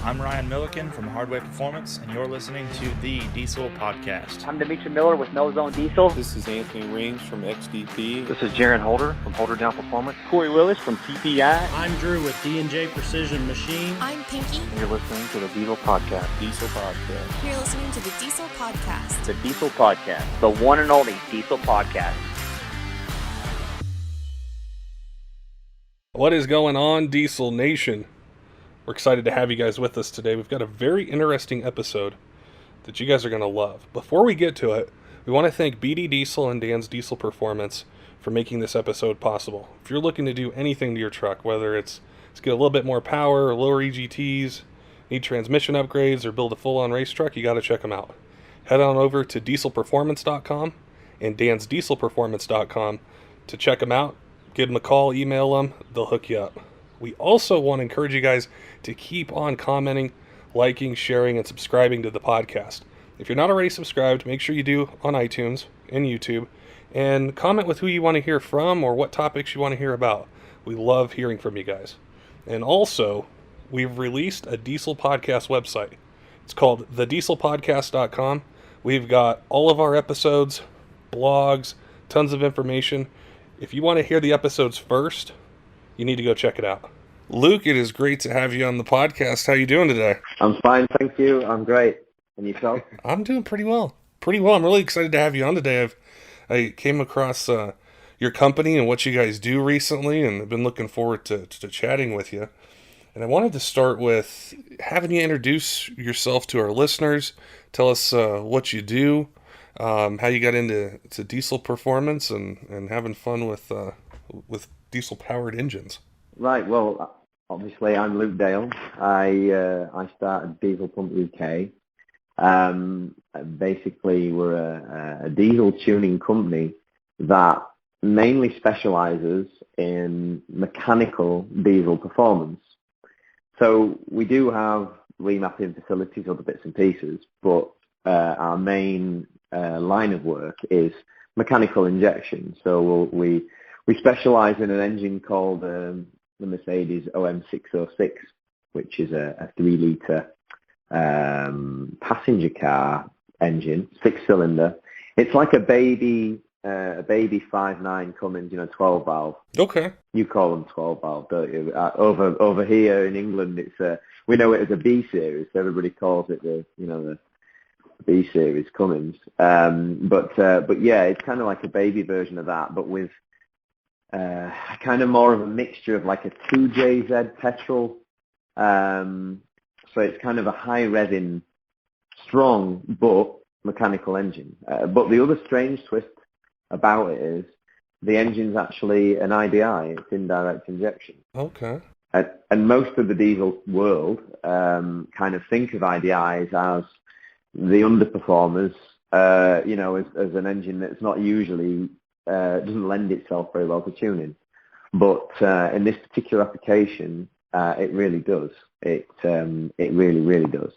I'm Ryan Milliken from Hardway Performance, and you're listening to the Diesel Podcast. I'm Dimitri Miller with No Zone Diesel. This is Anthony Reams from XDP. This is Jaron Holder from Holderdown Performance. Corey Willis from PPEI. I'm Drew with D&J Precision Machine. I'm Pinky. And you're listening to the Diesel Podcast. Diesel Podcast. You're listening to the Diesel Podcast. The Diesel Podcast. The one and only Diesel Podcast. What is going on, Diesel Nation? We're excited to have you guys with us today. We've got a very interesting episode that you guys are going to love. Before we get to it, we want to thank BD Diesel and Dan's Diesel Performance for making this episode possible. If you're looking to do anything to your truck, whether it's get a little bit more power, or lower EGTs, need transmission upgrades, or build a full-on race truck, you got to check them out. Head on over to dieselperformance.com and dansdieselperformance.com to check them out. Give them a call, email them, they'll hook you up. We also want to encourage you guys to keep on commenting, liking, sharing, and subscribing to the podcast. If you're not already subscribed, make sure you do on iTunes and YouTube, and comment with who you want to hear from or what topics you want to hear about. We love hearing from you guys. And also, we've released a Diesel Podcast website. It's called thedieselpodcast.com. We've got all of our episodes, blogs, tons of information. If you want to hear the episodes first, you need to go check it out. Luke, it is great to have you on the podcast. How you doing today? I'm fine, thank you. I'm great. And yourself? I'm doing pretty well. I'm really excited to have you on today. I came across your company and what you guys do recently, and I've been looking forward to chatting with you. And I wanted to start with having you introduce yourself to our listeners. Tell us what you do, how you got into diesel performance, and having fun with diesel-powered engines. Right, well, obviously I'm Luke Dale. I started Diesel Pump UK. Basically, we're a diesel tuning company that mainly specializes in mechanical diesel performance. So we do have remapping facilities, other bits and pieces, but our main line of work is mechanical injection. So we specialize in an engine called the Mercedes OM606, which is a 3-litre passenger car engine, 6-cylinder. It's like a baby 5.9 Cummins, 12 valve. Okay. You call them 12 valve, don't you? Over here in England, we know it as a B series. So everybody calls it the B series Cummins. But yeah, it's kind of like a baby version of that, but with kind of more of a mixture of like a 2JZ petrol. So it's kind of a high revving, strong but mechanical engine. But the other strange twist about it is the engine's actually an IDI. It's indirect injection. Okay. And most of the diesel world kind of think of IDIs as the underperformers, as an engine that's not usually doesn't lend itself very well to tuning. But in this particular application, it really does. It really, really does.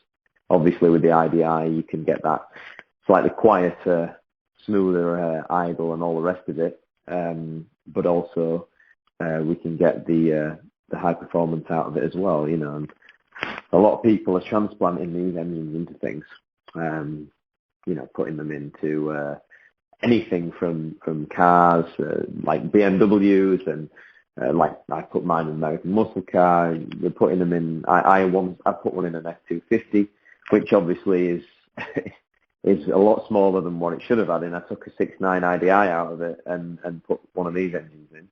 Obviously, with the IDI, you can get that slightly quieter, smoother idle and all the rest of it. But also, we can get the high performance out of it as well. And a lot of people are transplanting these engines into things. Putting them into anything from cars like BMWs and like I put mine in an American muscle car. We're putting them in. I put one in an F250, which obviously is is a lot smaller than what it should have had. And I took a 6.9 IDI out of it and put one of these engines in.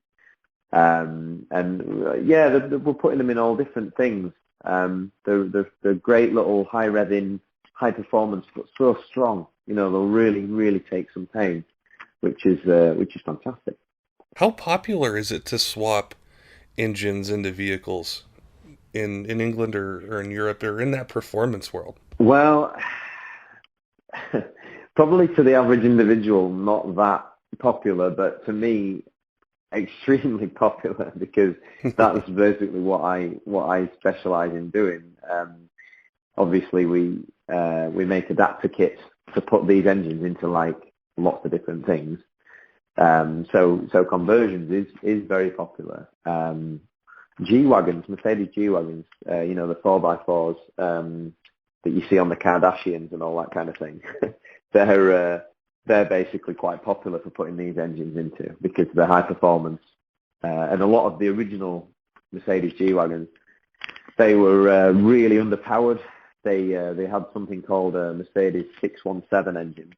We're putting them in all different things. They're great little high revving, high performance, but so strong. They'll really, really take some pain, which is fantastic. How popular is it to swap engines into vehicles in England or in Europe or in that performance world? Well, probably to the average individual, not that popular, but to me, extremely popular because that's basically what I specialize in doing. Obviously, we make adapter kits to put these engines into like lots of different things. So conversions is very popular. G-Wagons, Mercedes G-Wagons, the 4x4s that you see on the Kardashians and all that kind of thing. They're basically quite popular for putting these engines into because they're high performance. And a lot of the original Mercedes G-Wagons, they were really underpowered. They had something called a Mercedes 617 engine,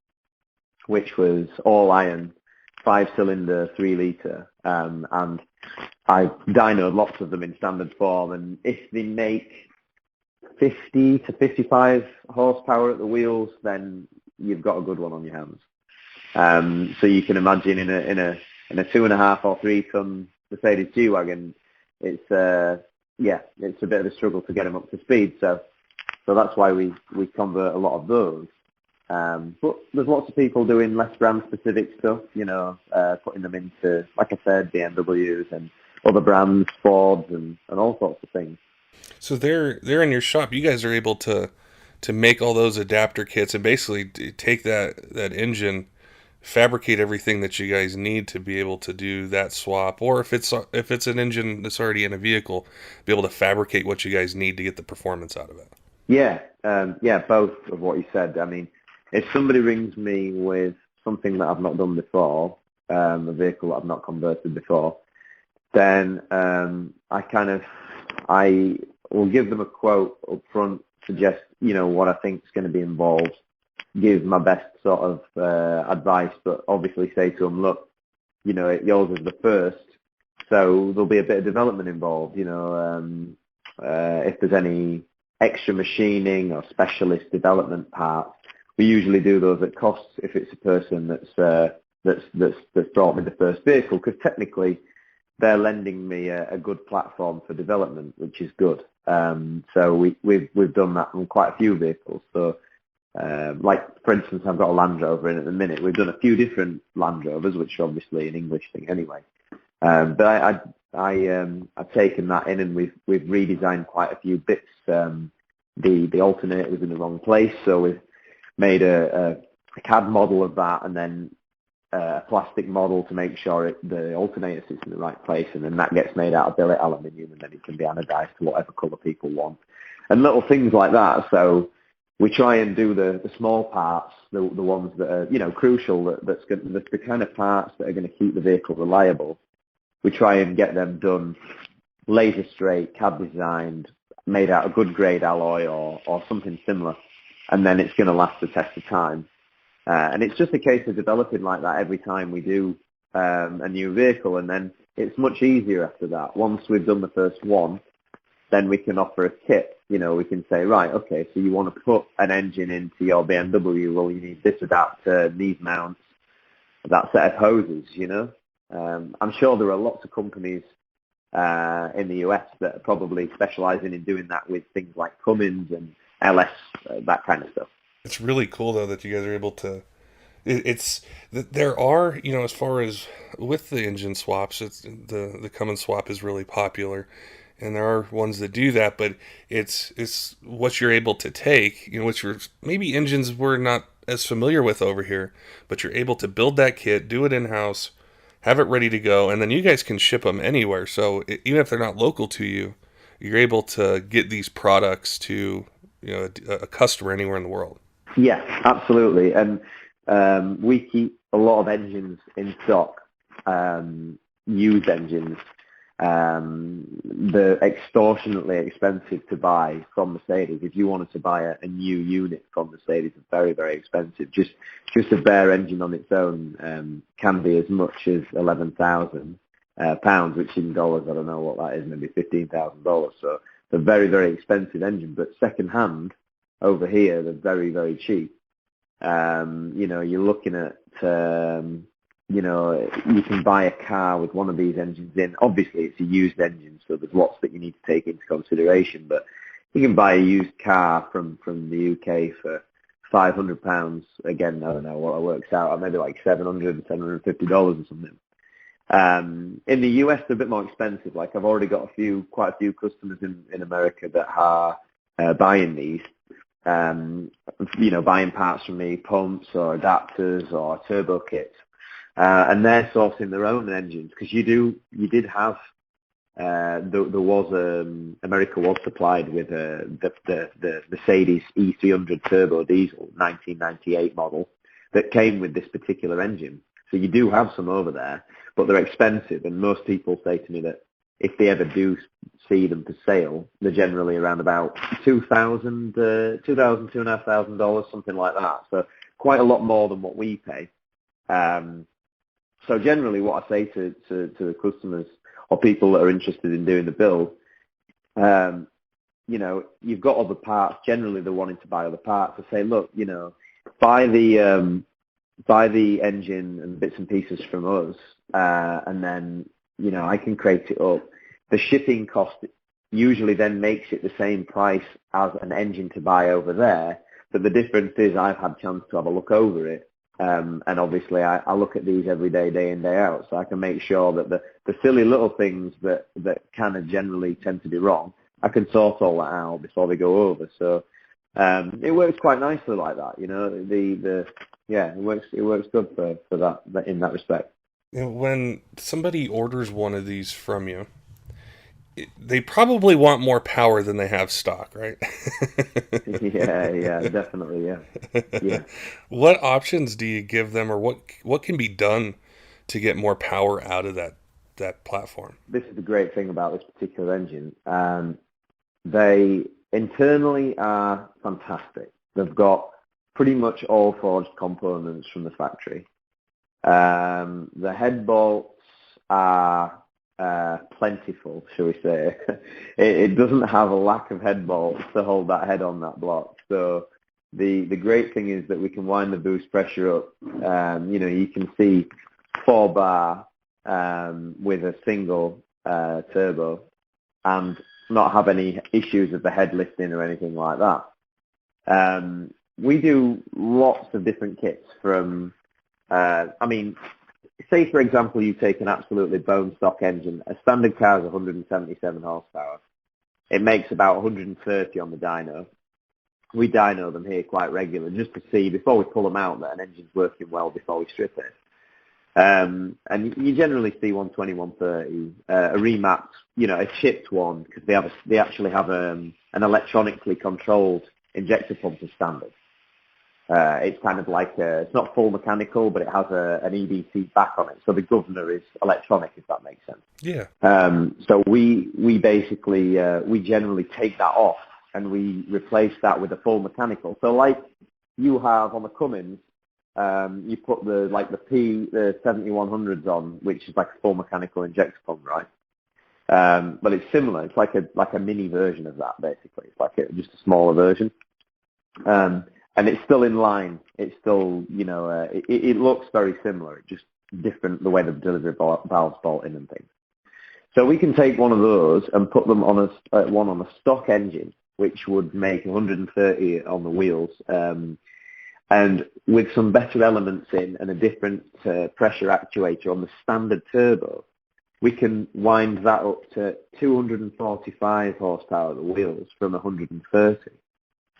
which was all iron, 5-cylinder, 3-litre, and I dynoed lots of them in standard form. And if they make 50 to 55 horsepower at the wheels, then you've got a good one on your hands. So you can imagine in a 2.5 or 3 ton Mercedes G-Wagon, it's a bit of a struggle to get them up to speed. So that's why we convert a lot of those. But there's lots of people doing less brand-specific stuff, putting them into, like I said, BMWs and other brands, Fords and all sorts of things. So they're in your shop. You guys are able to make all those adapter kits and basically take that engine, fabricate everything that you guys need to be able to do that swap. Or if it's an engine that's already in a vehicle, be able to fabricate what you guys need to get the performance out of it. Yeah, both of what you said. I mean, if somebody rings me with something that I've not done before, a vehicle that I've not converted before, then I will give them a quote up front, suggest, what I think is going to be involved, give my best sort of advice, but obviously say to them, look, yours is the first, so there'll be a bit of development involved, if there's any extra machining or specialist development parts, we usually do those at cost if it's a person that's brought me the first vehicle, because technically they're lending me a good platform for development, which is good. So we've done that on quite a few vehicles. So like for instance, I've got a Land Rover in at the minute. We've done a few different Land Rovers, which are obviously an English thing anyway. But I've taken that in and we've redesigned quite a few bits. The alternator was in the wrong place, so we've made a CAD model of that and then a plastic model to make sure the alternator sits in the right place, and then that gets made out of billet aluminium and then it can be anodized to whatever colour people want. And little things like that. So we try and do the small parts, the ones that are, crucial, that's the kind of parts that are going to keep the vehicle reliable. We try and get them done laser straight, CAD designed, made out of good grade alloy or something similar, and then it's going to last the test of time. And it's just a case of developing like that every time we do a new vehicle, and then it's much easier after that. Once we've done the first one, then we can offer a kit. We can say, right, okay, so you want to put an engine into your BMW, well, you need this adapter, these mounts, that set of hoses, I'm sure there are lots of companies in the US that are probably specializing in doing that with things like Cummins and Ellis, that kind of stuff. It's really cool though that you guys are able to. There are, as far as with the engine swaps, the Cummins swap is really popular, and there are ones that do that. But it's what you're able to take, which maybe engines we're not as familiar with over here, but you're able to build that kit, do it in house, have it ready to go, and then you guys can ship them anywhere. So even if they're not local to you, you're able to get these products to a customer anywhere in the world. Yeah, absolutely. And we keep a lot of engines in stock, used engines. They're extortionately expensive to buy from Mercedes. If you wanted to buy a new unit from Mercedes, it's very, very expensive. Just a bare engine on its own can be as much as £11,000, which in dollars, I don't know what that is, maybe $15,000. So they're very, very expensive engine. But second hand, over here, they're very, very cheap. You're looking at, you can buy a car with one of these engines in. Obviously, it's a used engine, so there's lots that you need to take into consideration. But you can buy a used car from the UK for £500. Again, I don't know what it works out. Maybe like $750 or something. In the US, they're a bit more expensive. Like I've already got quite a few customers in America that are buying these. Buying parts from me, pumps or adapters or turbo kits, and they're sourcing their own engines because you did have there was America was supplied with the Mercedes E300 turbo diesel 1998 model that came with this particular engine. So you do have some over there, but they're expensive, and most people say to me that if they ever do see them for sale, they're generally around about $2,500, something like that. So quite a lot more than what we pay. So generally what I say to the customers or people that are interested in doing the build, you know, you've got other parts. Generally they're wanting to buy other parts. I say, look, you know, buy the engine and bits and pieces from us, and then, you know, I can crate it up. The shipping cost usually then makes it the same price as an engine to buy over there, but the difference is I've had a chance to have a look over it, and obviously I look at these every day, day in, day out, so I can make sure that the silly little things that kind of generally tend to be wrong, I can sort all that out before they go over. So it works quite nicely like that, you know. It works good for that in that respect. When somebody orders one of these from you, they probably want more power than they have stock, right? yeah, definitely, yeah. What options do you give them, or what can be done to get more power out of that platform? This is the great thing about this particular engine. They internally are fantastic. They've got pretty much all forged components from the factory. The head bolts are plentiful, shall we say. It doesn't have a lack of head bolts to hold that head on that block. So the great thing is that we can wind the boost pressure up. You know, you can see 4 bar with a single turbo and not have any issues with the head lifting or anything like that. We do lots of different kits from, say for example you take an absolutely bone stock engine. A standard car is 177 horsepower. It makes about 130 on the dyno. We dyno them here quite regularly just to see, before we pull them out, that an engine's working well before we strip it. And you generally see 120, 130, a remapped, you know, a chipped one, because they actually have an electronically controlled injector pump as standard. It's kind of like it's not full mechanical, but it has an EBC back on it, so the governor is electronic, if that makes sense. Yeah. So we basically we generally take that off and we replace that with a full mechanical. So like you have on the Cummins, you put the 7100s on, which is like a full mechanical injector pump, right? But it's similar. It's like a mini version of that, basically. It's like just a smaller version. And it's still in line. It's still, you know, it looks very similar. It's just different the way the delivery valves bolt in and things. So we can take one of those and put them on a stock engine, which would make 130 on the wheels, and with some better elements in and a different pressure actuator on the standard turbo, we can wind that up to 245 horsepower at the wheels from 130.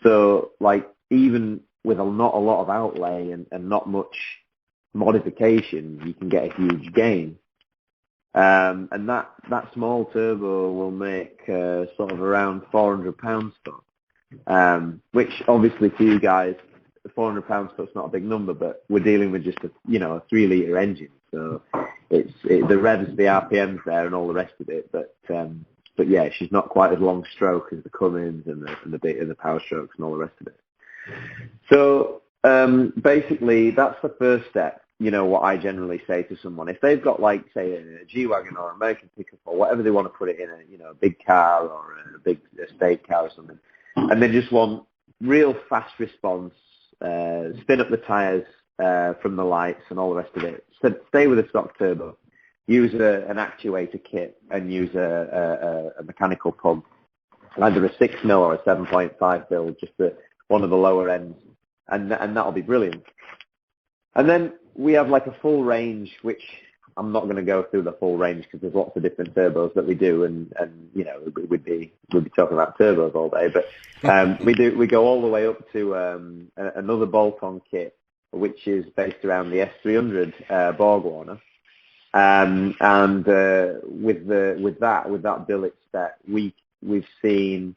So, like, even with not a lot of outlay and not much modification, you can get a huge gain. And that small turbo will make sort of around 400 pounds foot, which obviously for you guys, 400 pounds foot's not a big number, but we're dealing with just a 3-litre engine, so the revs, the RPMs there, and all the rest of it. But yeah, she's not quite as long stroke as the Cummins and the power strokes and all the rest of it. So basically, that's the first step. You know, what I generally say to someone, if they've got, like, say, a G-Wagon or an American pickup or whatever they want to put it in, a big car or a big estate car or something, and they just want real fast response, spin up the tyres from the lights and all the rest of it, so stay with a stock turbo, use an actuator kit and use a mechanical pump, either a 6mm or a 7.5 build, just one of the lower ends, and that'll be brilliant. And then we have like a full range, which I'm not going to go through the full range because there's lots of different turbos that we do, and you know, we'd be talking about turbos all day. But we go all the way up to another bolt-on kit, which is based around the S300 Borg Warner, And with that billet spec, we've seen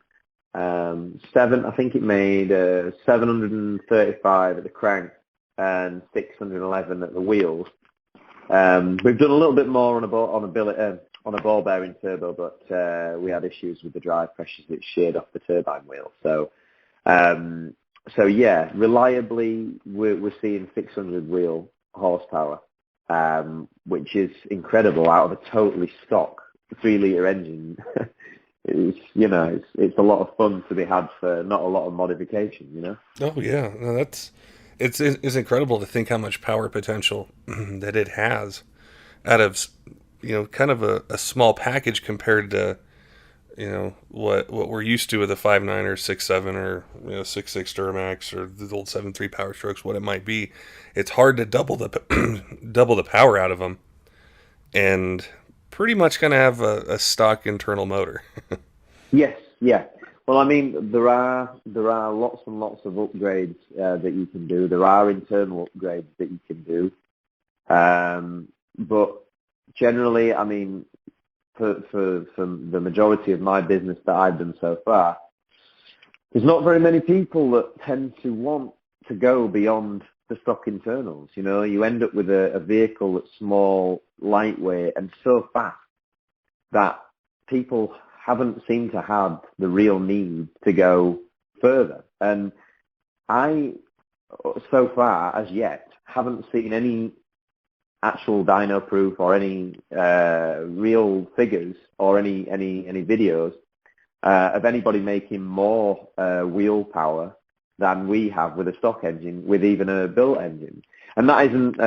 I think it made 735 at the crank and 611 at the wheels. We've done a little bit more on a ball bearing turbo, but we had issues with the drive pressures that sheared off the turbine wheel. So yeah, reliably we're seeing 600 wheel horsepower, which is incredible out of a totally stock 3-litre engine. It's a lot of fun to be had for not a lot of modification, you know. Oh yeah, no, it's incredible to think how much power potential that it has out of kind of a small package compared to what we're used to with a 5.9 or 6.7 or 6.6 Duramax or the old 7.3 Power Strokes, what it might be. It's hard to double the power out of them, and pretty much going to have a stock internal motor. Yes, yeah. Well, I mean, there are lots and lots of upgrades that you can do. There are internal upgrades that you can do, but generally, I mean, for the majority of my business that I've done so far, there's not very many people that tend to want to go beyond the stock internals. You end up with a vehicle that's small, lightweight, and so fast that people haven't seemed to have the real need to go further. And I, so far, as yet, haven't seen any actual dyno proof or any real figures or any videos of anybody making more wheel power than we have with a stock engine, with even a built engine. And that isn't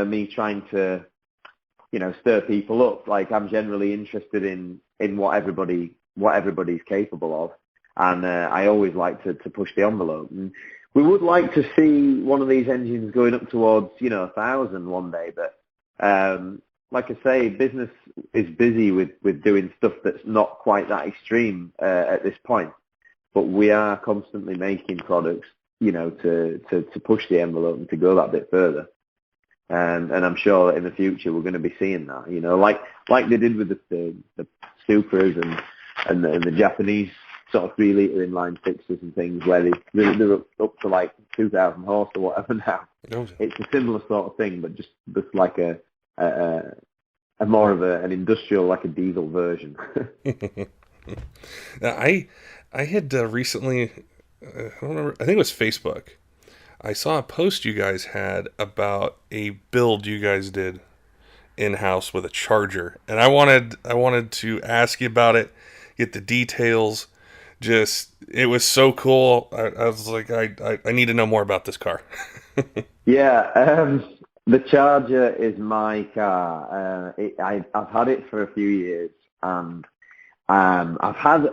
me trying to stir people up. Like, I'm generally interested in what everybody's capable of, and I always like to push the envelope. And we would like to see one of these engines going up towards 1,000 one day, but like I say, business is busy with doing stuff that's not quite that extreme at this point. But we are constantly making products, to push the envelope and to go that bit further. And I'm sure that in the future we're going to be seeing that, like they did with the Supras and the Japanese sort of 3-litre inline sixes and things, where they're up to like 2,000 horse or whatever now. Okay. It's a similar sort of thing, but just like a more of an industrial, like a diesel version. Now, I had recently, I don't remember, I think it was Facebook. I saw a post you guys had about a build you guys did in-house with a charger, and I wanted to ask you about it, get the details. Just, it was so cool. I was like, I need to know more about this car. Yeah, the Charger is my car. I've had it for a few years, and I've had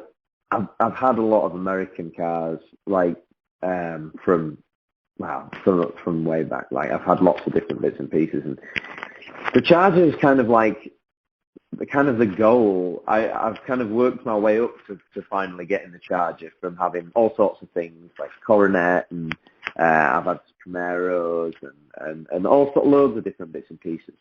a lot of American cars, like from way back. Like, I've had lots of different bits and pieces, and the Charger is kind of like the goal. I've kind of worked my way up to finally getting the Charger, from having all sorts of things like Coronet, and I've had Camaros and also loads of different bits and pieces.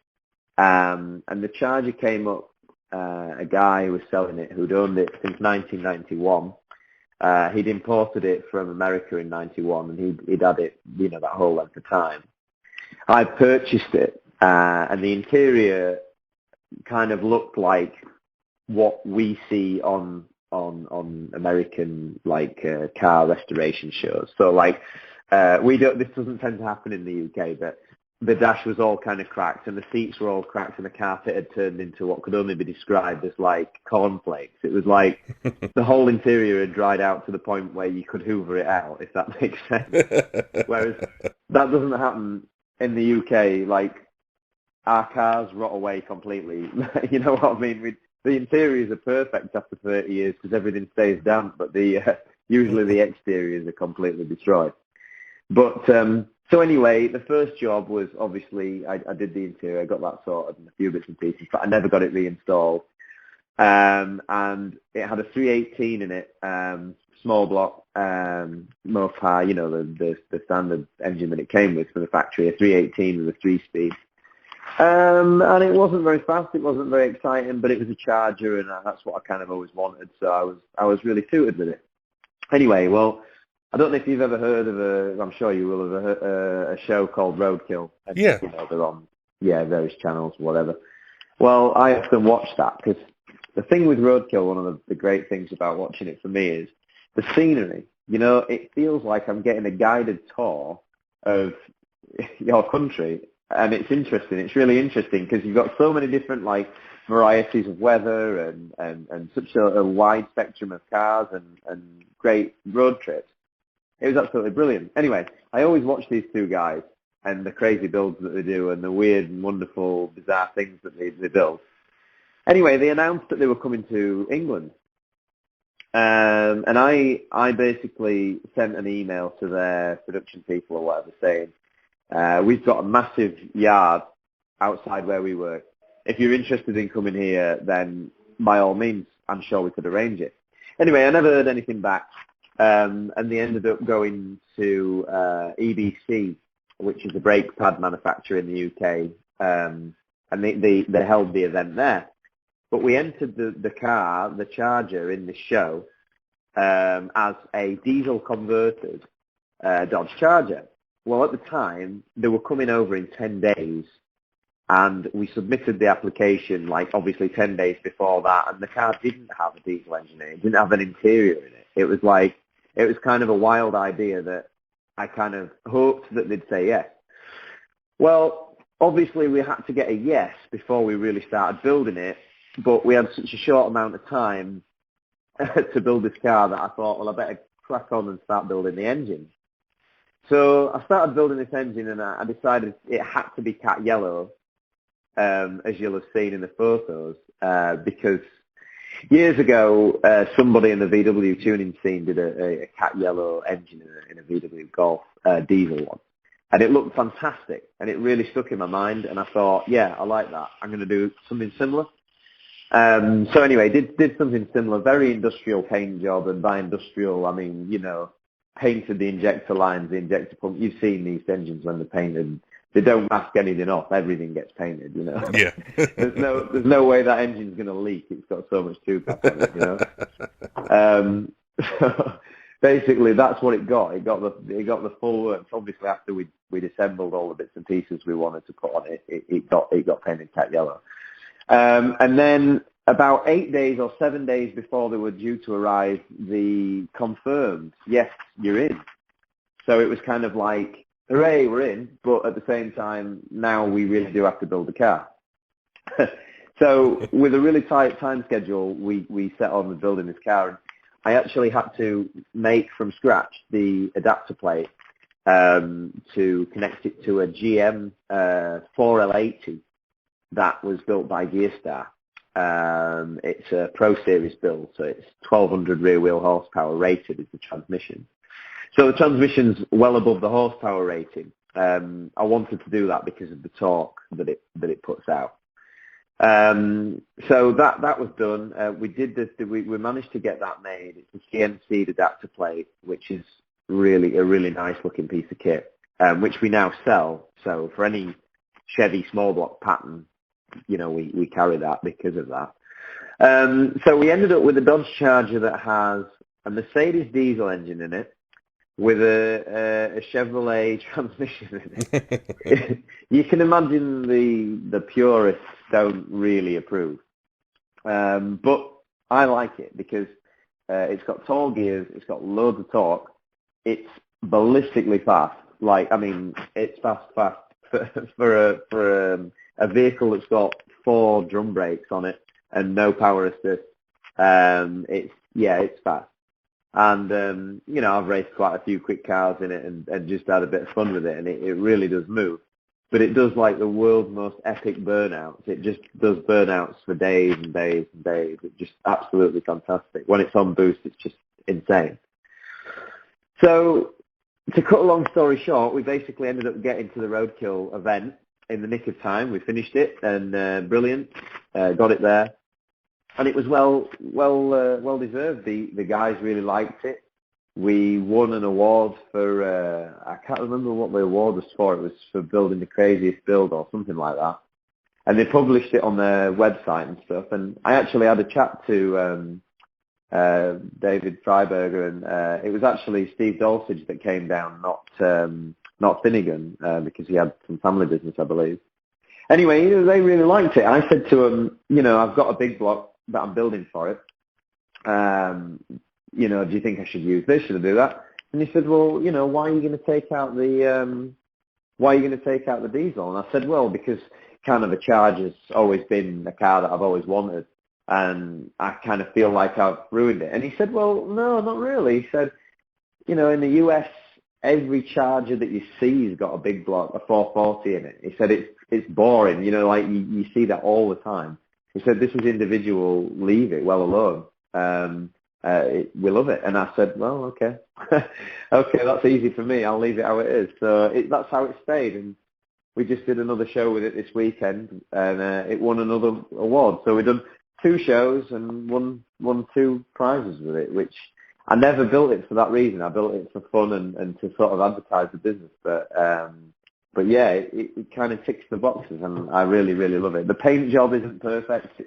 And the Charger came up. A guy was selling it who'd owned it since 1991. He'd imported it from America in 91, and he'd had it, that whole length of time. I purchased it, and the interior kind of looked like what we see on American car restoration shows. So this doesn't tend to happen in the UK, but the dash was all kind of cracked, and the seats were all cracked, and the carpet had turned into what could only be described as like cornflakes. It was like the whole interior had dried out to the point where you could hoover it out, if that makes sense. Whereas that doesn't happen in the UK. Like, our cars rot away completely. You know what I mean? The interiors are perfect after 30 years because everything stays damp, but usually the exteriors are completely destroyed. But so anyway, the first job was obviously I did the interior, I got that sorted and a few bits and pieces, but I never got it reinstalled. And it had a 318 in it, small block, Mopar, the standard engine that it came with from the factory, a 318 with a 3-speed. And it wasn't very fast, it wasn't very exciting, but it was a Charger, and that's what I kind of always wanted, so I was really suited with it. Anyway, well, I don't know if you've ever heard of I'm sure you will have heard, a show called Roadkill. And, Yeah. you know, they're on, various channels, whatever. Well, I often watch that because the thing with Roadkill, one of the great things about watching it for me is the scenery. You know, it feels like I'm getting a guided tour of your country, and it's interesting. It's really interesting because you've got so many different varieties of weather and such a wide spectrum of cars and great road trips. It was absolutely brilliant. Anyway, I always watch these two guys and the crazy builds that they do and the weird and wonderful, bizarre things that they build. Anyway, they announced that they were coming to England. And I basically sent an email to their production people or whatever saying, we've got a massive yard outside where we work. If you're interested in coming here, then by all means, I'm sure we could arrange it. Anyway, I never heard anything back. And they ended up going to EBC, which is a brake pad manufacturer in the UK. And they held the event there. But we entered the car, the Charger, in the show as a diesel converted Dodge Charger. Well, at the time, they were coming over in 10 days, and we submitted the application, obviously 10 days before that, and the car didn't have a diesel engine in it. It didn't have an interior in it. It was kind of a wild idea that I kind of hoped that they'd say yes. Well, obviously, we had to get a yes before we really started building it, but we had such a short amount of time to build this car that I thought, well, I better crack on and start building the engine. So I started building this engine, and I decided it had to be cat yellow, as you'll have seen in the photos, because years ago, somebody in the VW tuning scene did a cat yellow engine in a VW Golf diesel one. And it looked fantastic, and it really stuck in my mind, and I thought, yeah, I like that. I'm going to do something similar. So anyway, did something similar, very industrial paint job, and by industrial, I mean, painted the injector lines, the injector pump. You've seen these engines when they're painted. They don't mask anything off. Everything gets painted, Yeah. There's no way that engine's going to leak. It's got so much tube-pack on it, So basically, that's what it got. It got the full works. Obviously, after we'd assembled all the bits and pieces we wanted to put on it, it got painted cat yellow. And then about 8 days or 7 days before they were due to arrive, they confirmed, yes, you're in. So it was kind of like, hooray, we're in, but at the same time, now we really do have to build a car. So with a really tight time schedule, we set on with building this car. And I actually had to make from scratch the adapter plate to connect it to a GM 4L80 that was built by Gearstar. It's a Pro Series build, so it's 1,200 rear wheel horsepower rated is the transmission. So the transmission's well above the horsepower rating. I wanted to do that because of the torque that it puts out. So that was done. We did this. We managed to get that made. It's a CNC adapter plate, which is really a really nice looking piece of kit, which we now sell. So for any Chevy small block pattern, we carry that because of that. So we ended up with a Dodge Charger that has a Mercedes diesel engine in it with a Chevrolet transmission in it. You can imagine the purists don't really approve. But I like it because it's got tall gears, it's got loads of torque, it's ballistically fast. It's fast for a vehicle that's got 4 drum brakes on it and no power assist. It's fast. And, I've raced quite a few quick cars in it and just had a bit of fun with it, and it really does move. But it does the world's most epic burnouts. It just does burnouts for days and days and days. It's just absolutely fantastic. When it's on boost, it's just insane. So to cut a long story short, we basically ended up getting to the Roadkill event in the nick of time. We finished it, and brilliant. Got it there. And it was well deserved. The guys really liked it. We won an award for, I can't remember what the award was for. It was for building the craziest build or something like that. and they published it on their website and stuff. And I actually had a chat to David Freiberger, and it was actually Steve Dulcich that came down, not Finnegan, because he had some family business, I believe. Anyway, they really liked it. I said to him, I've got a big block that I'm building for it. Do you think I should use this? Should I do that? And he said, well, why are you going to take out the diesel? And I said, well, because kind of a Charger's always been a car that I've always wanted, and I kind of feel like I've ruined it. And he said, well, no, not really. He said, in the US, every Charger that you see has got a big block, a 440 in it. He said it's boring, like you see that all the time. He said, this is individual, leave it well alone. We love it. And I said, well, okay. Okay, that's easy for me. I'll leave it how it is. So that's how it stayed. And we just did another show with it this weekend, and it won another award. So we've done 2 shows and won 2 prizes with it, which I never built it for that reason. I built it for fun and to sort of advertise the business. But yeah, it kind of ticks the boxes, and I really, really love it. The paint job isn't perfect.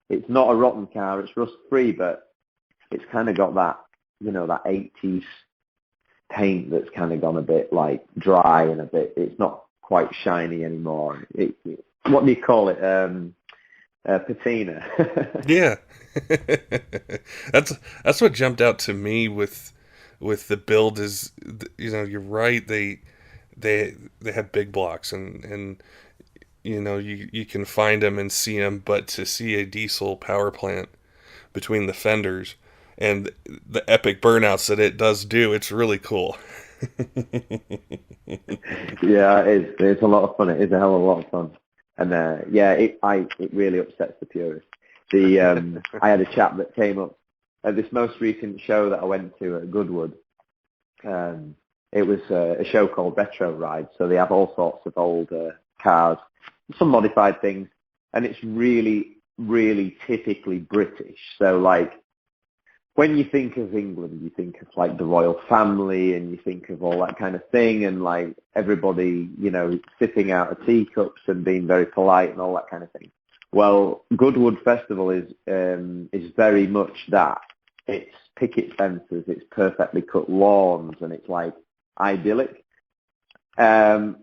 It's not a rotten car. It's rust-free, but it's kind of got that, that 80s paint that's kind of gone a bit like dry and it's not quite shiny anymore. What do you call it? Patina. Yeah. That's what jumped out to me with the build is, you're right. They have big blocks and you can find them and see them, but to see a diesel power plant between the fenders and the epic burnouts that it does do, it's really cool. Yeah, it's a lot of fun. It is a hell of a lot of fun. And it really upsets the purists. I had a chap that came up at this most recent show that I went to at Goodwood. It was a show called Retro Ride, so they have all sorts of old cars, some modified things, and it's really, really typically British. So like, when you think of England, you think of like the royal family, and you think of all that kind of thing, and like everybody, sipping out of teacups and being very polite and all that kind of thing. Well, Goodwood Festival is very much that. It's picket fences, it's perfectly cut lawns, and it's like idyllic. And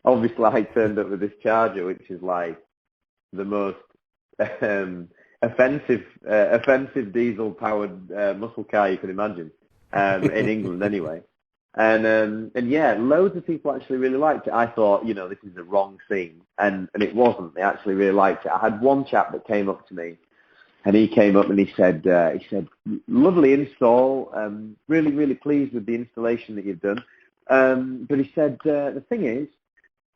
obviously, I turned up with this Charger, which is like the most offensive diesel-powered muscle car you can imagine, in England anyway. And yeah, loads of people actually really liked it. I thought, this is the wrong scene, and it wasn't. They actually really liked it. I had one chap that came up to me, and he came up and he said, lovely install, really, really pleased with the installation that you've done. But he said, the thing is,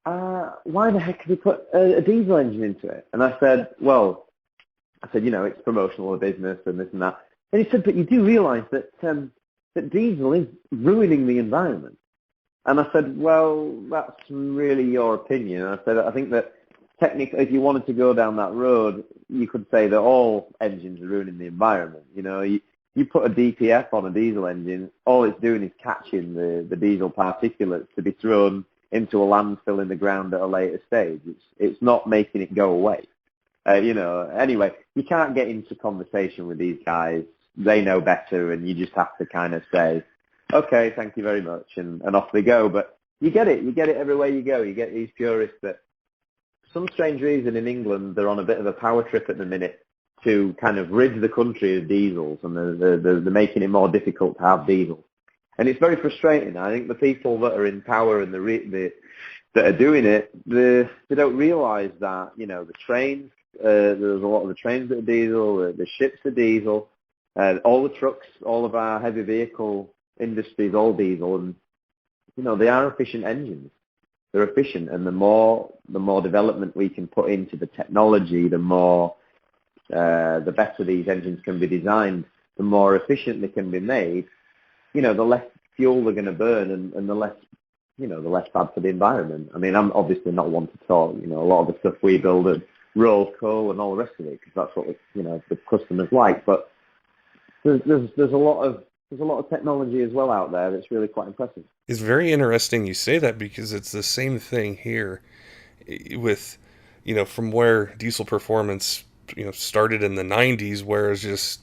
why the heck have you put a diesel engine into it? And I said, it's promotional of business and this and that. And he said, but you do realise that diesel is ruining the environment. And I said, well, that's really your opinion. And I said, I think that technically, if you wanted to go down that road, you could say that all engines are ruining the environment. You put a DPF on a diesel engine, all it's doing is catching the diesel particulates to be thrown into a landfill in the ground at a later stage. It's not making it go away. Anyway, you can't get into conversation with these guys. They know better, and you just have to kind of say, okay, thank you very much, and off they go. But you get it everywhere you go. You get these purists that, for some strange reason in England, they're on a bit of a power trip at the minute to kind of rid the country of diesels, and they're making it more difficult to have diesels. And it's very frustrating. I think the people that are in power and that are doing it, they don't realise that, the trains, there's a lot of the trains that are diesel, the ships are diesel, all the trucks, all of our heavy vehicle industry is all diesel, and, they are efficient engines. They're efficient, and the more development we can put into the technology, the better these engines can be designed, the more efficient they can be made, the less fuel they're going to burn, and the less bad for the environment. I mean, I'm obviously not one to talk, a lot of the stuff we build at roll coal and all the rest of it, because that's what the customers like. But there's a lot of technology as well out there that's really quite impressive. It's very interesting you say that, because it's the same thing here with from where Diesel Performance, started in the 90s, where it's just,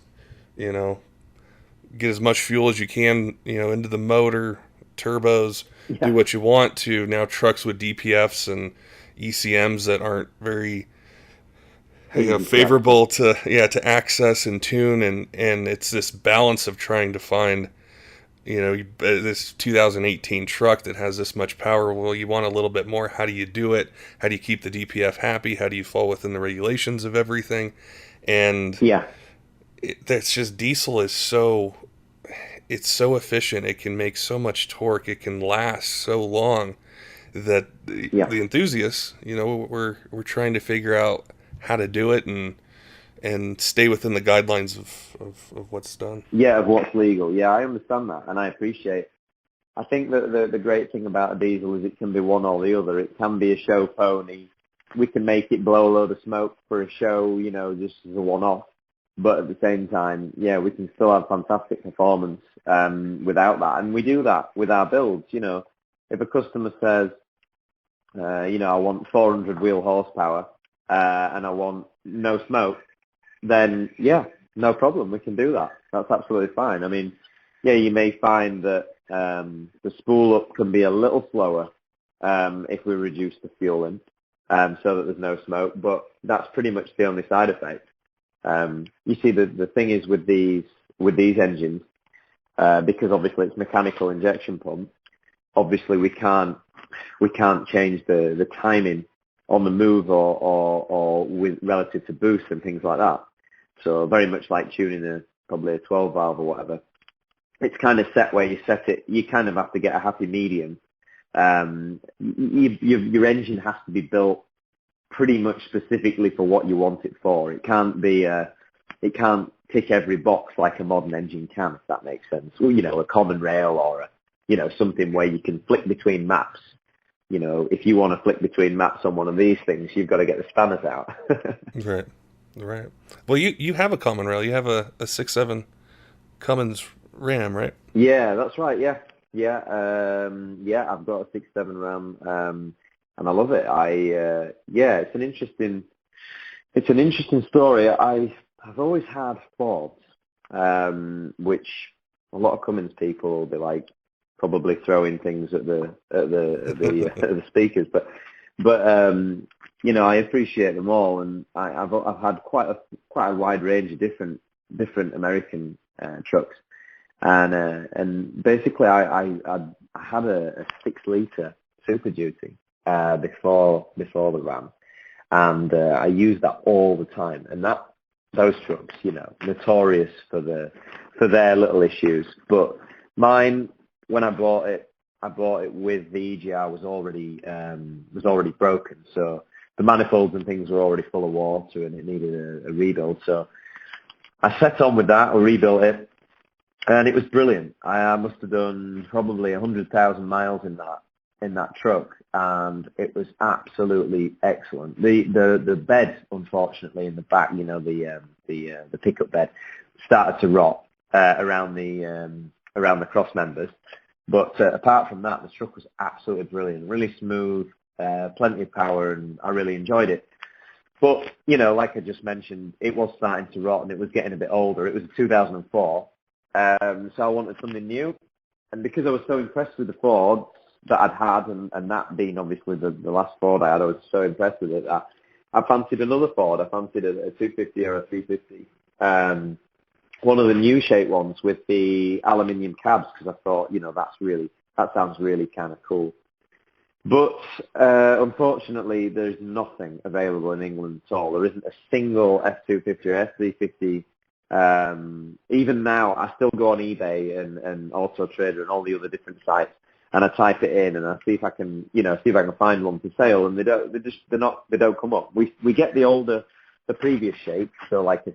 get as much fuel as you can, into the motor, turbos, do what you want, to now trucks with DPFs and ECMs that aren't very favorable to access and tune, and it's this balance of trying to find this 2018 truck that has this much power. Well, you want a little bit more. How do you do it? How do you keep the DPF happy? How do you fall within the regulations of everything? And that's just, diesel is it's so efficient. It can make so much torque. It can last so long that the enthusiasts, we're trying to figure out how to do it and stay within the guidelines of what's done. Yeah, of what's legal. Yeah, I understand that, and I appreciate. I think that the great thing about a diesel is it can be one or the other. It can be a show pony. We can make it blow a load of smoke for a show, just as a one-off. But at the same time, we can still have fantastic performance without that. And we do that with our builds. If a customer says, I want 400 wheel horsepower and I want no smoke, then, no problem. We can do that. That's absolutely fine. I mean, you may find that the spool up can be a little slower if we reduce the fueling so that there's no smoke, but that's pretty much the only side effect. You see, the thing is with these engines, because obviously it's mechanical injection pump, obviously we can't change the timing on the move or with relative to boost and things like that. So very much like tuning probably a 12 valve or whatever. It's kind of set where you set it. You kind of have to get a happy medium. Your engine has to be built pretty much specifically for what you want it for. It can't be it can't tick every box like a modern engine can, if that makes sense. Well, a common rail or something where you can flick between maps. If you want to flick between maps on one of these things, you've got to get the spanners out. Right. Well, you have a common rail. You have a 6.7 Cummins Ram, right? Yeah, that's right. Yeah. I've got a 6.7 Ram, and I love it. It's an interesting story. I've always had Fords, which a lot of Cummins people will be like probably throwing things at the the speakers, but I appreciate them all, and I've had quite a wide range of different American trucks, and basically I had a 6-liter Super Duty before the Ram, and I used that all the time, and those trucks, notorious for their little issues, but mine, when I bought it with the EGR was already broken, so the manifolds and things were already full of water and it needed a rebuild. So I set on with that, I rebuilt it, and it was brilliant. I must have done probably 100,000 miles in that truck, and it was absolutely excellent. The bed, unfortunately, in the back, the pickup bed, started to rot around the cross members. But apart from that, the truck was absolutely brilliant, really smooth, plenty of power, and I really enjoyed it. But, like I just mentioned, it was starting to rot and it was getting a bit older. It was 2004, so I wanted something new. And because I was so impressed with the Ford that I'd had, and that being obviously the last Ford I had, I was so impressed with it that I fancied another Ford. I fancied a 250 or a 350. One of the new shape ones with the aluminium cabs, because I thought, that sounds really kind of cool. But unfortunately, there's nothing available in England at all. There isn't a single F250 or F350. Even now, I still go on eBay and Auto Trader and all the other different sites, and I type it in and I see if I can find one for sale, and they don't come up. We get the previous shape, so like the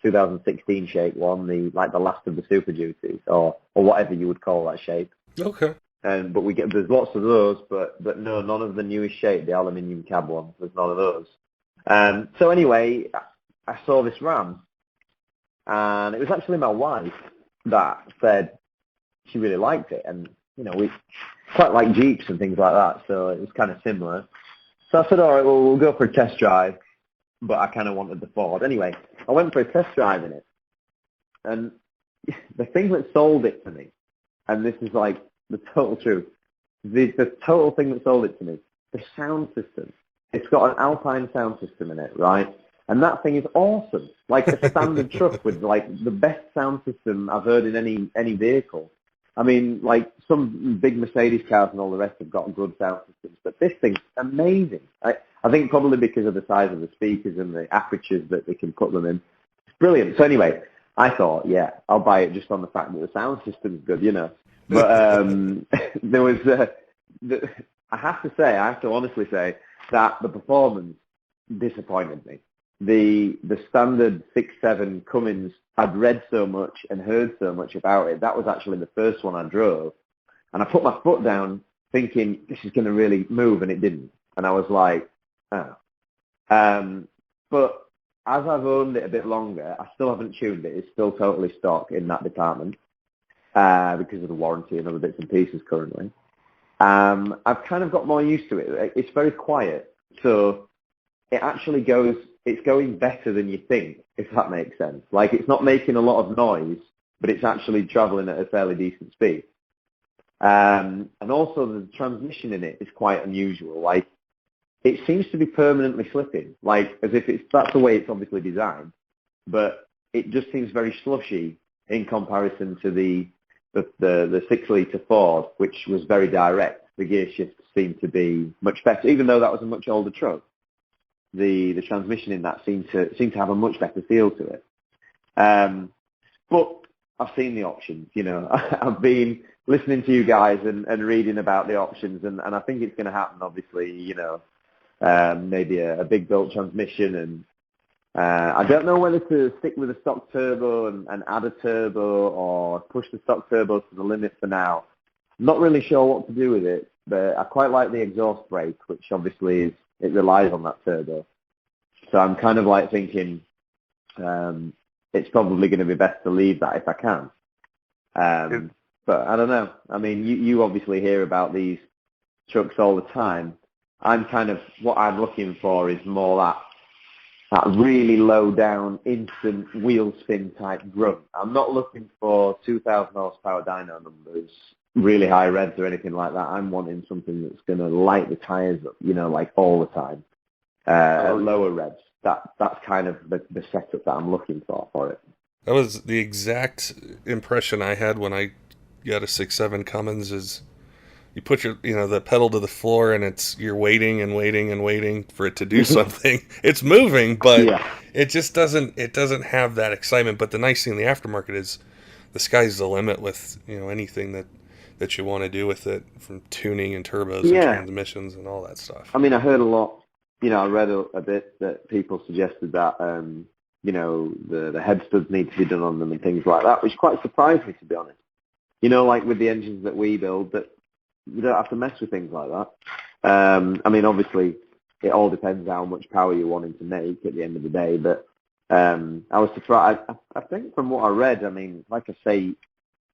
2016 shape one, the last of the Super Duties, or whatever you would call that shape. Okay. But there's lots of those, but no, none of the newest shape, the aluminium cab ones. There's none of those. So anyway, I saw this Ram, and it was actually my wife that said she really liked it, and we quite like Jeeps and things like that, so it was kind of similar. So I said, all right, well, we'll go for a test drive, but I kind of wanted the Ford. Anyway, I went for a test drive in it, and the thing that sold it to me, and this is like the total truth, the total thing that sold it to me, the sound system. It's got an Alpine sound system in it, right? And that thing is awesome. Like a standard truck with like the best sound system I've heard in any vehicle. I mean, like some big Mercedes cars and all the rest have got good sound systems, but this thing's amazing. I think probably because of the size of the speakers and the apertures that they can put them in. It's brilliant. So anyway, I thought, yeah, I'll buy it just on the fact that the sound system's good, you know. But there was, I have to honestly say that the performance disappointed me. The standard 6.7 Cummins, I'd read so much and heard so much about it. That was actually the first one I drove. And I put my foot down thinking, this is going to really move, and it didn't. And I was like, oh. But as I've owned it a bit longer, I still haven't tuned it. It's still totally stock in that department because of the warranty and other bits and pieces currently. I've kind of got more used to it. It's very quiet. So it actually it's going better than you think, if that makes sense. Like, it's not making a lot of noise, but it's actually traveling at a fairly decent speed. And also the transmission in it is quite unusual. Like, it seems to be permanently slipping, like as if that's the way it's obviously designed, but it just seems very slushy in comparison to the 6-litre Ford, which was very direct. The gear shifts seemed to be much better, even though that was a much older truck. The transmission in that seemed to have a much better feel to it. But I've seen the options, you know. I've been listening to you guys and reading about the options, and I think it's going to happen, obviously, you know, maybe a big built transmission, and I don't know whether to stick with a stock turbo and add a turbo or push the stock turbo to the limit for now. I'm not really sure what to do with it, but I quite like the exhaust brake, which obviously it relies on that turbo. So I'm kind of like thinking it's probably going to be best to leave that if I can. But I don't know. I mean, you obviously hear about these trucks all the time. What I'm looking for is more that really low down, instant wheel spin type grunt. I'm not looking for 2,000 horsepower dyno numbers, really high revs or anything like that. I'm wanting something that's going to light the tires up, you know, like all the time, at lower revs. That's kind of the setup that I'm looking for it. That was the exact impression I had when I got a 6.7 Cummins. Is you put the pedal to the floor, and you're waiting and waiting and waiting for it to do something. It's moving, but it just doesn't have that excitement. But the nice thing in the aftermarket is the sky's the limit with, you know, anything that you want to do with it, from tuning and turbos and transmissions and all that stuff. I mean, I heard a lot, you know, I read a bit that people suggested that, you know, the head studs need to be done on them and things like that, which quite surprised me, to be honest. You know, like with the engines that we build, that you don't have to mess with things like that. I mean, obviously, it all depends how much power you're wanting to make at the end of the day, but I was surprised. I think from what I read, I mean, like I say,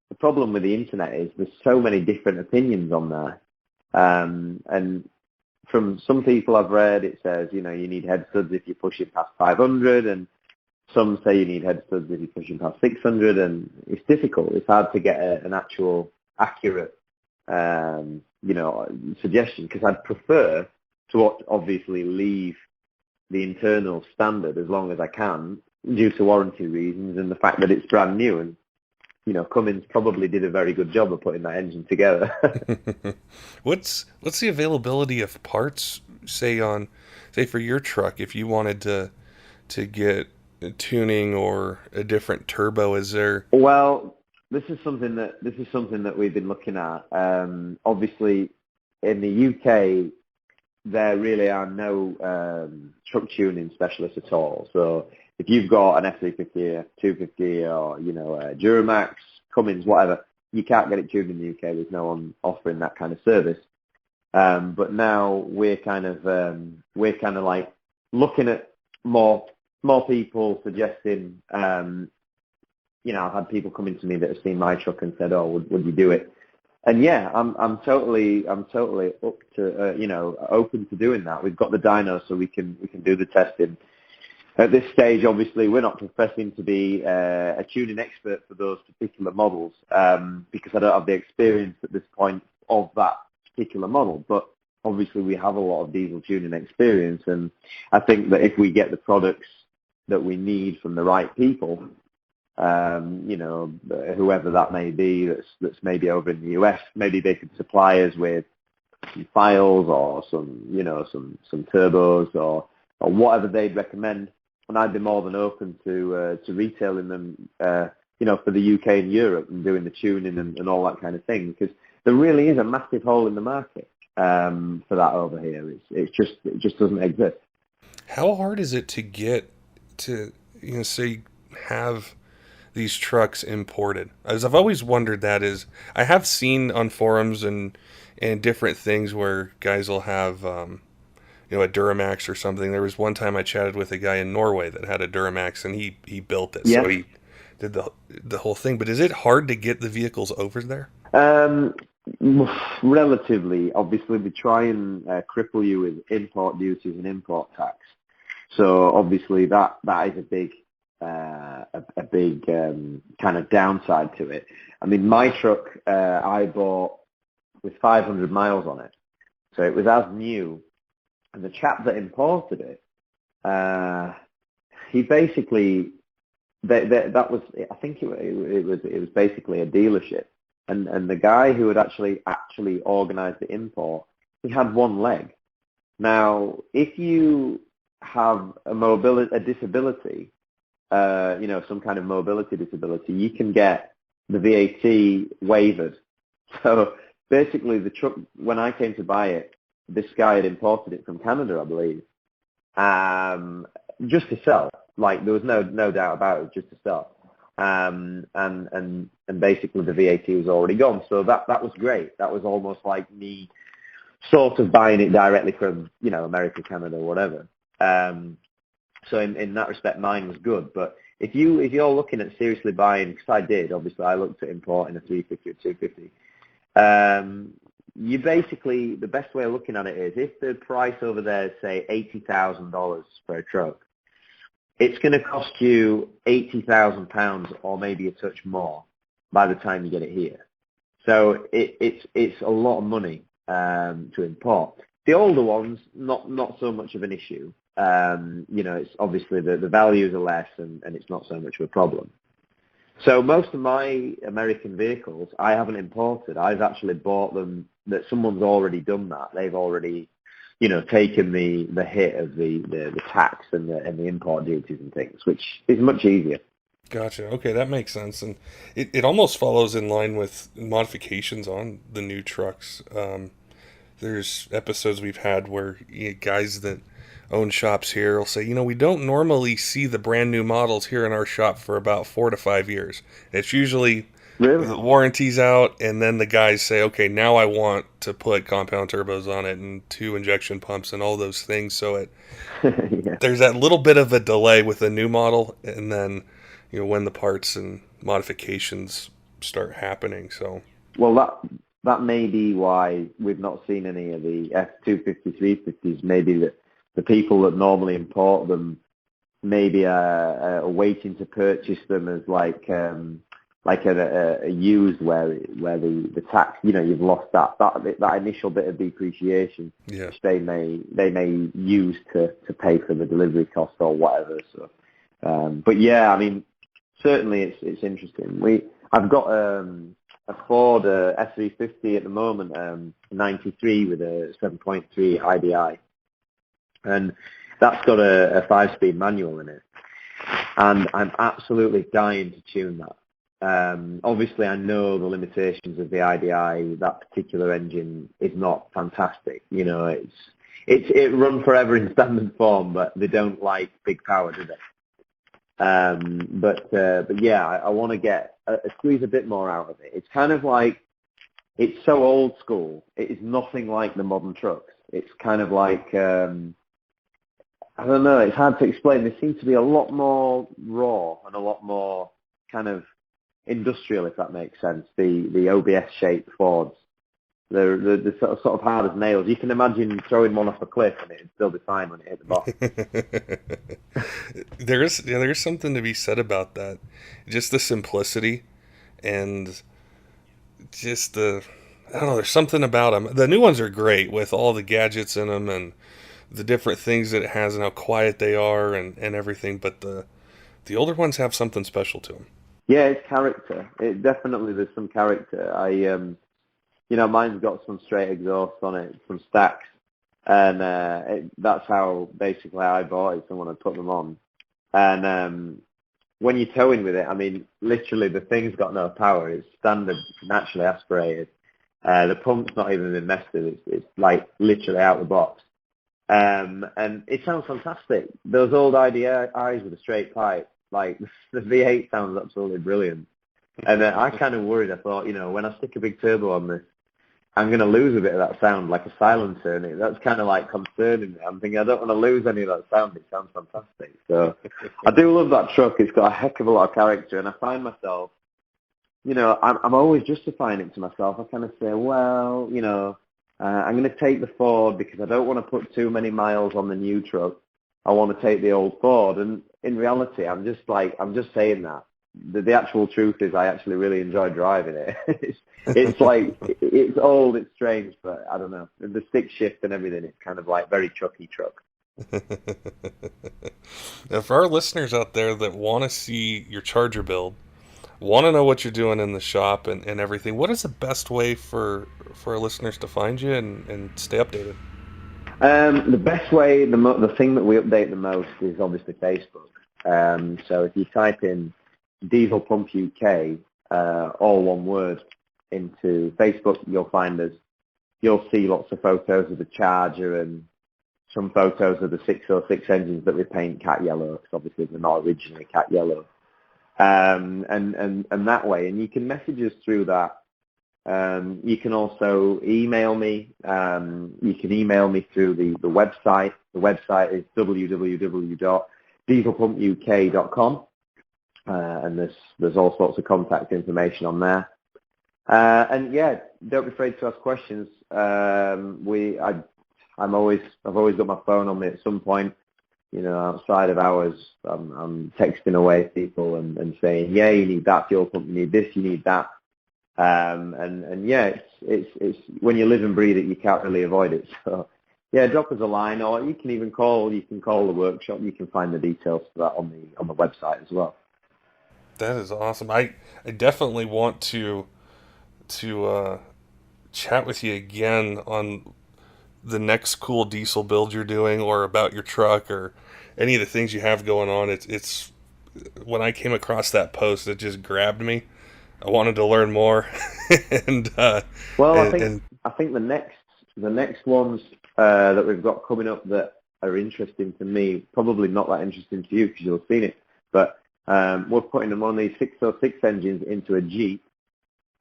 the problem with the internet is there's so many different opinions on there. And from some people I've read, it says, you know, you need head studs if you're pushing past 500, and some say you need head studs if you're pushing past 600, and it's difficult. It's hard to get an actual accurate, you know, suggestion, because I'd prefer to obviously leave the internal standard as long as I can, due to warranty reasons and the fact that it's brand new. And, you know, Cummins probably did a very good job of putting that engine together. What's the availability of parts, say for your truck, if you wanted to get a tuning or a different turbo? Is there? Well, this is something that we've been looking at. Obviously, in the UK, there really are no truck tuning specialists at all. So if you've got an F350, F250, or, you know, Duramax, Cummins, whatever, you can't get it tuned in the UK. There's no one offering that kind of service. But now we're kind of like looking at more people suggesting. You know, I've had people coming to me that have seen my truck and said, "Oh, would you do it?" And yeah, I'm totally up to open to doing that. We've got the dyno, so we can do the testing. At this stage, obviously, we're not professing to be a tuning expert for those particular models because I don't have the experience at this point of that particular model. But obviously, we have a lot of diesel tuning experience, and I think that if we get the products that we need from the right people, whoever that may be, that's maybe over in the US, maybe they could supply us with some files or some turbos or whatever they'd recommend, and I'd be more than open to retailing them, for the UK and Europe and doing the tuning and all that kind of thing, because there really is a massive hole in the market for that over here. It just doesn't exist. How hard is it to get to, say, have these trucks imported? As I've always wondered, that is, I have seen on forums and different things where guys will have, a Duramax or something. There was one time I chatted with a guy in Norway that had a Duramax, and he built it. Yeah. So he did the whole thing. But is it hard to get the vehicles over there? Relatively. Obviously, we try and cripple you with import duties and import tax. So obviously that is a big kind of downside to it. I mean, my truck I bought with 500 miles on it, so it was as new. And the chap that imported it, he basically that was, I think it was basically a dealership, and the guy who had actually organised the import, he had one leg. Now, if you have a disability, some kind of mobility disability, you can get the VAT waived. So basically, the truck, when I came to buy it, this guy had imported it from Canada, I believe, just to sell. Like, there was no doubt about it, just to sell. And basically the VAT was already gone. So that was great. That was almost like me sort of buying it directly from, America, Canada, whatever. So in that respect, mine was good. But if you're looking at seriously buying, because I did, obviously I looked at importing a 350 or 250. You basically, the best way of looking at it is, if the price over there is, say, $80,000 for a truck, it's going to cost you £80,000 or maybe a touch more by the time you get it here. So it's a lot of money to import. The older ones, not so much of an issue. It's obviously the values are less and it's not so much of a problem. So most of my American vehicles, I haven't imported. I've actually bought them that someone's already done that. They've already, taken the hit of the tax and the import duties and things, which is much easier. Gotcha. Okay, that makes sense. And it almost follows in line with modifications on the new trucks. There's episodes we've had where guys that own shops here will say, we don't normally see the brand new models here in our shop for about 4 to 5 years. It's usually the warranty's out, and then the guys say, okay, now I want to put compound turbos on it and 2 injection pumps and all those things. So there's that little bit of a delay with the new model, and then when the parts and modifications start happening. So that may be why we've not seen any of the F250, 350s. Maybe that the people that normally import them maybe are waiting to purchase them as like a used where the tax, you've lost that initial bit of depreciation, which they may use to pay for the delivery cost or whatever. So, but yeah, I mean, certainly it's interesting. I've got a Ford S350 at the moment, 93 with a 7.3 IDI. And that's got a 5-speed manual in it. And I'm absolutely dying to tune that. Obviously, I know the limitations of the IDI. That particular engine is not fantastic. It run forever in standard form, but they don't like big power, do they? But yeah, I want to get squeeze a bit more out of it. It's kind of like, it's so old school. It is nothing like the modern trucks. It's kind of like, I don't know, it's hard to explain. They seem to be a lot more raw and a lot more kind of industrial, if that makes sense. The OBS-shaped Fords. They're sort of hard as nails. You can imagine throwing one off a cliff and it'd still be fine when it hit the bottom. There is something to be said about that. Just the simplicity and just I don't know, there's something about them. The new ones are great with all the gadgets in them and the different things that it has and how quiet they are and everything, but the older ones have something special to them. Yeah, it's character. It definitely, there's some character. Mine's got some straight exhaust on it, some stacks, and that's how I bought it. Someone had put them on, and when you're towing with it, I mean, literally the thing's got no power. It's standard, naturally aspirated. The pump's not even been messed with. It's like literally out of the box, and it sounds fantastic. Those old IDIs with a straight pipe, like the V8 sounds absolutely brilliant. And I kind of worried. I thought, when I stick a big turbo on this, I'm going to lose a bit of that sound, like a silencer, and that's kind of like concerning me. I'm thinking I don't want to lose any of that sound. It sounds fantastic. So I do love that truck. It's got a heck of a lot of character, and I find myself, I'm always justifying it to myself. I kind of say, well, I'm going to take the Ford because I don't want to put too many miles on the new truck. I want to take the old Ford, and in reality, I'm just saying that. The actual truth is I actually really enjoy driving it. It's like, it's old, it's strange, but I don't know. The stick shift and everything, it's kind of like very trucky truck. Now, for our listeners out there that want to see your Charger build, want to know what you're doing in the shop and everything, what is the best way for our listeners to find you and stay updated? The best way, the thing that we update the most is obviously Facebook. So if you type in Diesel Pump UK, all one word, into Facebook, you'll find us. You'll see lots of photos of the Charger and some photos of the 606 engines that we paint cat yellow, because obviously they're not originally cat yellow. And that way, and you can message us through that. You can also email me. You can email me through the website. The website is www.dieselpumpuk.com. And there's all sorts of contact information on there. And yeah, don't be afraid to ask questions. I've always got my phone on me at some point. Outside of hours, I'm texting away people and saying, yeah, you need that fuel pump, you need this, you need that. And yeah, it's when you live and breathe it, you can't really avoid it. So yeah, drop us a line, or you can even call. You can call the workshop. You can find the details for that on the website as well. That is awesome. I definitely want to chat with you again on the next cool diesel build you're doing, or about your truck, or any of the things you have going on. It's when I came across that post, it just grabbed me. I wanted to learn more. I think the next ones that we've got coming up that are interesting to me, probably not that interesting to you because you'll have seen it, but we're putting them on these 606 engines into a Jeep,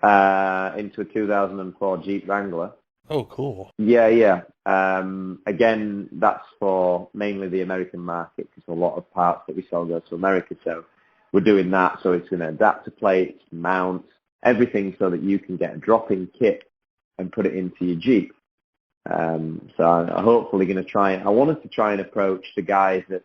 into a 2004 Jeep Wrangler. Oh, cool. Yeah. Again, that's for mainly the American market, because a lot of parts that we sell go to America. So we're doing that. So it's an adapter plates, mounts, everything, so that you can get a drop-in kit and put it into your Jeep. So I'm hopefully going to try. I wanted to try and approach the guys that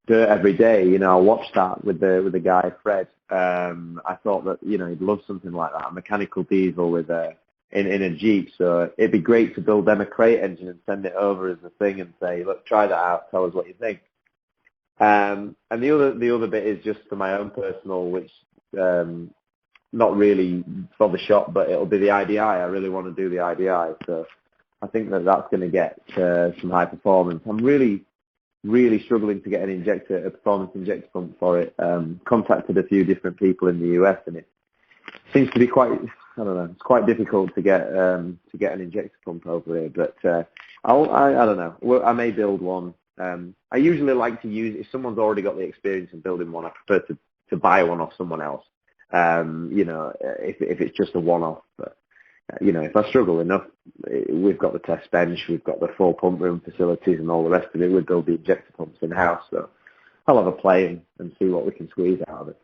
do it every day. I watched that with the guy Fred. I thought that he'd love something like that, a mechanical diesel with in a Jeep. So it'd be great to build them a crate engine and send it over as a thing and say, look, try that out, tell us what you think. And the other bit is just for my own personal, which not really for the shop, but it'll be the IDI. I really want to do the IDI, so I think that's going to get some high performance. I'm really struggling to get a performance injector pump for it. Contacted a few different people in the US, and it seems to be quite, I don't know, it's quite difficult to get an injector pump over here. But I don't know. Well, I may build one. I usually like to use, if someone's already got the experience in building one, I prefer to buy one off someone else. If it's just a one-off. But if I struggle enough, we've got the test bench, we've got the full pump room facilities and all the rest of it. We'll build the injector pumps in-house, so I'll have a play and see what we can squeeze out of it.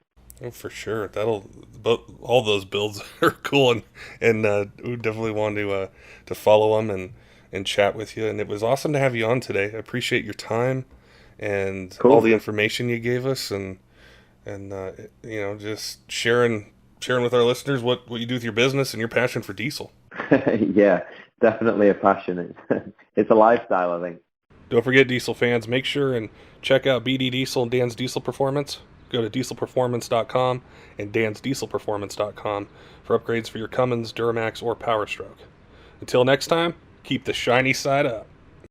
Oh, for sure. All those builds are cool, and we definitely want to follow them and chat with you. And it was awesome to have you on today. I appreciate your time and Cool. all the information you gave us, and just sharing with our listeners what you do with your business and your passion for diesel. Yeah, definitely a passion. It's a lifestyle, I think. Don't forget, diesel fans, make sure and check out BD Diesel and Dan's Diesel Performance. Go to dieselperformance.com and dansdieselperformance.com for upgrades for your Cummins, Duramax, or Power Stroke. Until next time, keep the shiny side up.